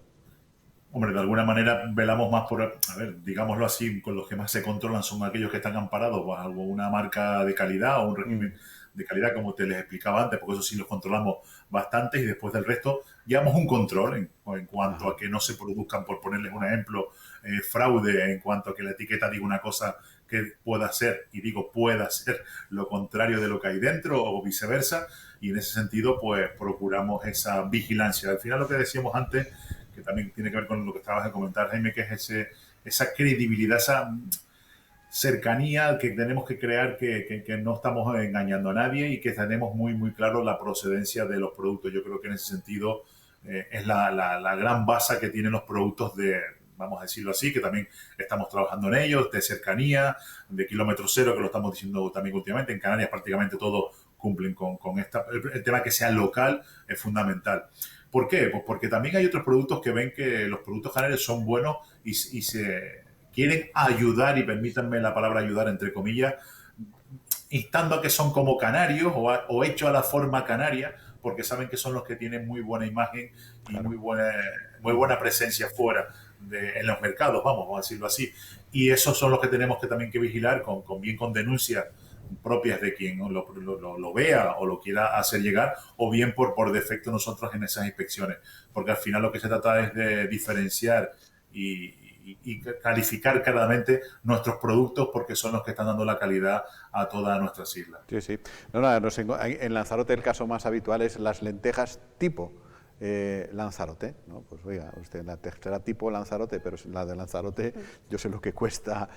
Hombre, de alguna manera velamos más por, a ver, digámoslo así, con los que más se controlan son aquellos que están amparados bajo una marca de calidad o un régimen de calidad, como te les explicaba antes, porque eso sí los controlamos bastante, y después del resto llevamos un control en cuanto a que no se produzcan, por ponerles un ejemplo, fraude, en cuanto a que la etiqueta diga una cosa que pueda ser, y digo pueda ser, lo contrario de lo que hay dentro o viceversa, y en ese sentido pues procuramos esa vigilancia. Al final lo que decíamos antes, que también tiene que ver con lo que estabas de comentar, Jaime, que es esa credibilidad, esa cercanía que tenemos que crear, que no estamos engañando a nadie y que tenemos muy, muy claro la procedencia de los productos. Yo creo que en ese sentido es la gran base que tienen los productos vamos a decirlo así, que también estamos trabajando en ellos, de cercanía, de kilómetro cero, que lo estamos diciendo también últimamente. En Canarias prácticamente todos cumplen con el tema que sea local es fundamental. ¿Por qué? Pues porque también hay otros productos que ven que los productos canarios son buenos y se quieren ayudar, y permítanme la palabra ayudar entre comillas, instando a que son como canarios o hechos a la forma canaria, porque saben que son los que tienen muy buena imagen y muy buena presencia fuera en los mercados, vamos a decirlo así. Y esos son los que tenemos que también que vigilar con denuncias propias de quien lo vea o lo quiera hacer llegar, o bien por defecto nosotros en esas inspecciones, porque al final lo que se trata es de diferenciar y calificar claramente nuestros productos, porque son los que están dando la calidad a todas nuestras islas. Sí, sí. En Lanzarote el caso más habitual es las lentejas tipo Lanzarote, ¿no? Pues oiga, usted la tercera tipo Lanzarote, pero la de Lanzarote yo sé lo que cuesta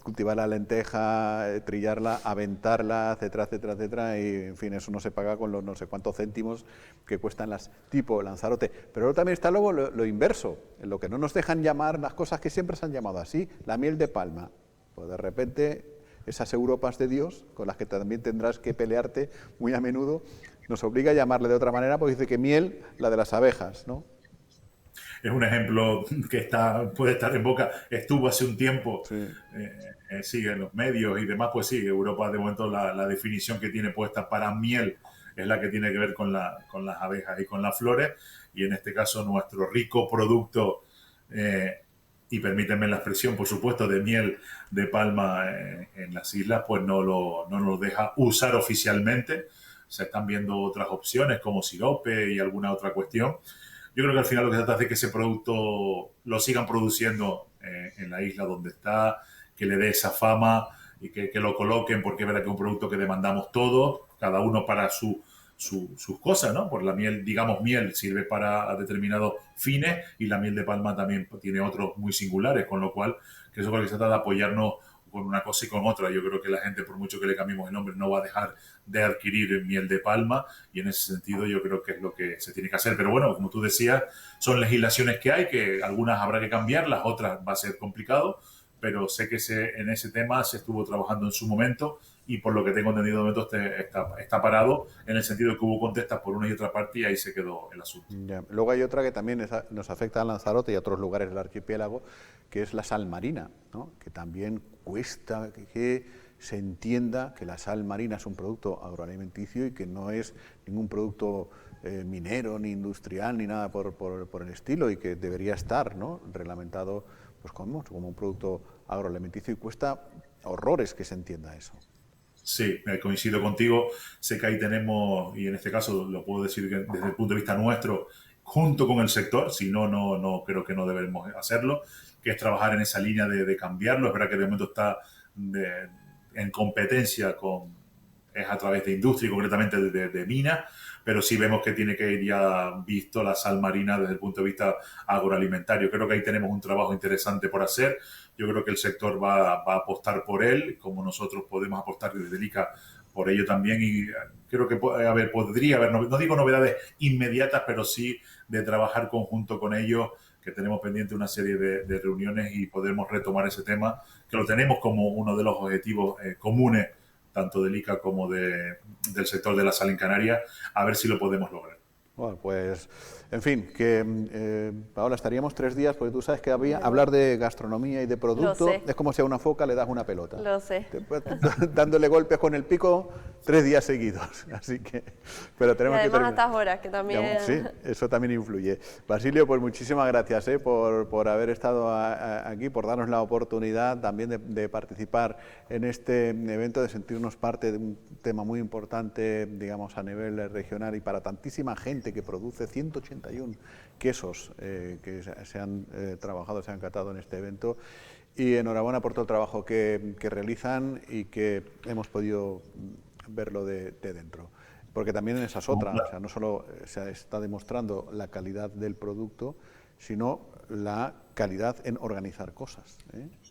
cultivar la lenteja, trillarla, aventarla, etcétera, etcétera, etcétera, y en fin, eso no se paga con los no sé cuántos céntimos que cuestan las tipo Lanzarote. Pero luego también está luego lo inverso, en lo que no nos dejan llamar las cosas que siempre se han llamado así, la miel de palma. Pues de repente esas Europas de Dios, con las que también tendrás que pelearte muy a menudo, nos obliga a llamarle de otra manera, porque dice que miel, la de las abejas, ¿no? Es un ejemplo que puede estar en boca. Estuvo hace un tiempo, sí, en los medios y demás, pues sí, Europa de momento la definición que tiene puesta para miel es la que tiene que ver con las abejas y con las flores, y en este caso nuestro rico producto, y permítanme la expresión, por supuesto, de miel de palma en las islas, pues no nos deja usar oficialmente. Se están viendo otras opciones como sirope y alguna otra cuestión. Yo creo que al final lo que se trata es de que ese producto lo sigan produciendo en la isla donde está, que le dé esa fama y que lo coloquen, porque es verdad que es un producto que demandamos todos, cada uno para sus cosas, ¿no? Por la miel, digamos, miel sirve para determinados fines, y la miel de palma también tiene otros muy singulares, con lo cual que eso es lo que se trata de apoyarnos con una cosa y con otra. Yo creo que la gente, por mucho que le cambiemos el nombre, no va a dejar de adquirir miel de palma, y en ese sentido yo creo que es lo que se tiene que hacer. Pero bueno, como tú decías, son legislaciones que hay, que algunas habrá que cambiar, las otras va a ser complicado, pero sé que en ese tema se estuvo trabajando en su momento, y por lo que tengo entendido de momento está parado, en el sentido de que hubo contestas por una y otra parte, y ahí se quedó el asunto. Ya. Luego hay otra que también nos afecta a Lanzarote y a otros lugares del archipiélago, que es la sal marina, ¿no? Que también cuesta que se entienda que la sal marina es un producto agroalimenticio y que no es ningún producto minero, ni industrial, ni nada por el estilo, y que debería estar, ¿no?, reglamentado pues como un producto agroalimenticio, y cuesta horrores que se entienda eso. Sí, coincido contigo. Sé que ahí tenemos, y en este caso lo puedo decir que desde el punto de vista nuestro, junto con el sector, si no creo que no debemos hacerlo, que es trabajar en esa línea de cambiarlo. Es verdad que de momento está en competencia es a través de industria y concretamente de minas, pero sí vemos que tiene que ir ya visto la sal marina desde el punto de vista agroalimentario. Creo que ahí tenemos un trabajo interesante por hacer. Yo creo que el sector va a apostar por él, como nosotros podemos apostar desde el ICA por ello también, y creo que podría haber, no digo novedades inmediatas, pero sí de trabajar conjunto con ellos, que tenemos pendiente una serie de reuniones, y podemos retomar ese tema, que lo tenemos como uno de los objetivos comunes, tanto del ICA como del sector de la sal en Canarias, a ver si lo podemos lograr. Bueno, pues, en fin, que Paola, estaríamos 3 días, porque tú sabes que hablar de gastronomía y de producto es como si a una foca le das una pelota. Lo sé. Dándole golpes con el pico 3 días seguidos, así que... Pero tenemos y además que a estas horas, que también... Digamos, sí, eso también influye. Basilio, pues muchísimas gracias por haber estado aquí, por darnos la oportunidad también de participar en este evento, de sentirnos parte de un tema muy importante, digamos, a nivel regional y para tantísima gente que produce 181 quesos que se han trabajado, se han catado en este evento, y enhorabuena por todo el trabajo que realizan y que hemos podido verlo de dentro. Porque también esa es otra, o sea, no solo se está demostrando la calidad del producto, sino la calidad en organizar cosas,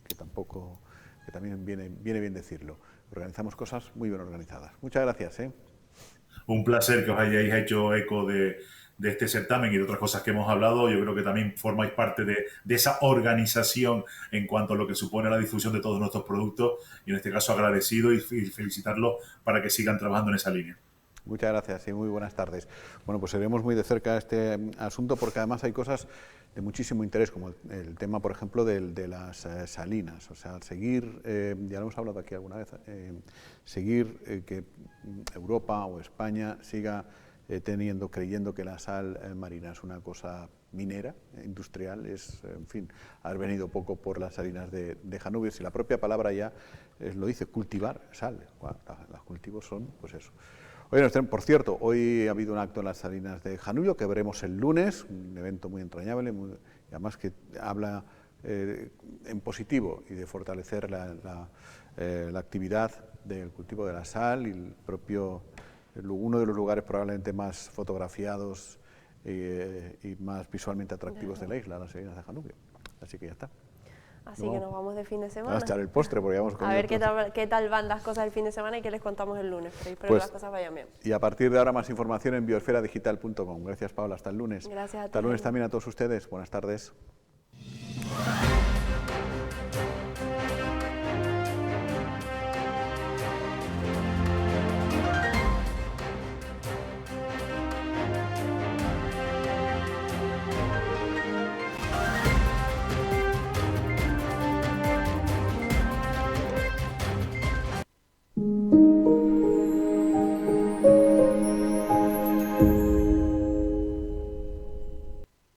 que también viene bien decirlo. Organizamos cosas muy bien organizadas. Muchas gracias. Un placer que os hayáis hecho eco de este certamen y de otras cosas que hemos hablado. Yo creo que también formáis parte de esa organización en cuanto a lo que supone la difusión de todos nuestros productos, y en este caso agradecido y felicitarlos para que sigan trabajando en esa línea. Muchas gracias y muy buenas tardes. Bueno, pues seguiremos muy de cerca este asunto, porque además hay cosas de muchísimo interés, como el tema, por ejemplo, de las salinas. O sea, seguir, ya lo hemos hablado aquí alguna vez, seguir que Europa o España siga creyendo que la sal marina es una cosa minera, industrial, en fin, haber venido poco por las salinas de Janubio. Si la propia palabra ya lo dice, cultivar sal. Bueno, los cultivos son, pues eso. Oye, por cierto, hoy ha habido un acto en las salinas de Janubio que veremos el lunes, un evento muy entrañable, y además que habla en positivo y de fortalecer la actividad del cultivo de la sal, y uno de los lugares probablemente más fotografiados y más visualmente atractivos de la isla, las salinas de Janubio. Así que ya está. Así que nos vamos de fin de semana. Vamos a echar el postre, porque vamos a ver qué tal van las cosas el fin de semana y qué les contamos el lunes. Pero espero que las cosas vayan bien. Y a partir de ahora más información en biosferadigital.com. Gracias, Paola. Hasta el lunes. Gracias a ti. Hasta el lunes también a todos ustedes. Buenas tardes.